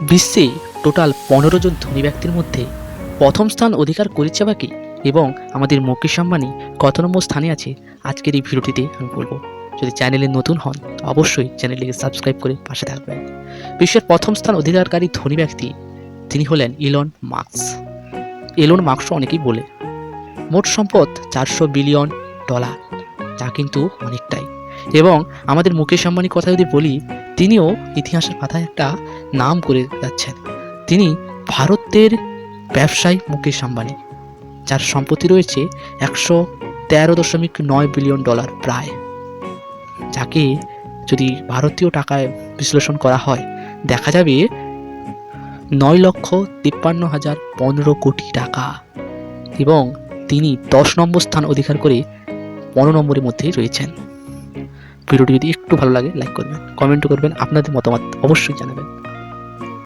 বিশ্বে টোটাল 15 জন ধনী ব্যক্তির মধ্যে প্রথম স্থান অধিকার করেছে বা কে এবং আমাদের মুকেশ আম্বানি কত নম্বর স্থানে আছে আজকের এই ভিডিওটিতে আমি বলবো। যদি চ্যানেলে নতুন হন অবশ্যই চ্যানেলটিকে সাবস্ক্রাইব করে পাশে থাকবেন। বিশ্বের প্রথম স্থান অধিকারকারী ধনী ব্যক্তি তিনি হলেন ইলন মাস্ক। ইলন মাস্ক অনেকেই বলে মোট সম্পদ $400 বিলিয়ন, যা কিন্তু অনেকটাই। এবং আমাদের মুকেশ আম্বানির কথা যদি বলি, তিনিও ইতিহাসের পাতায় একটা নাম করে যাচ্ছেন। তিনি ভারতের ব্যবসায়ী মুকেশ আম্বানি, যার সম্পত্তি রয়েছে $113.9 বিলিয়ন প্রায়, যাকে যদি ভারতীয় টাকায় বিশ্লেষণ করা হয় দেখা যাবে 9,53,015 কোটি টাকা। এবং তিনি 10 নম্বর স্থান অধিকার করে 15 নম্বরের মধ্যেই রয়েছেন। ভিডিওটি যদি একটু ভালো লাগে লাইক করবেন, কমেন্ট করবেন, আপনাদের মতামত অবশ্যই জানাবেন।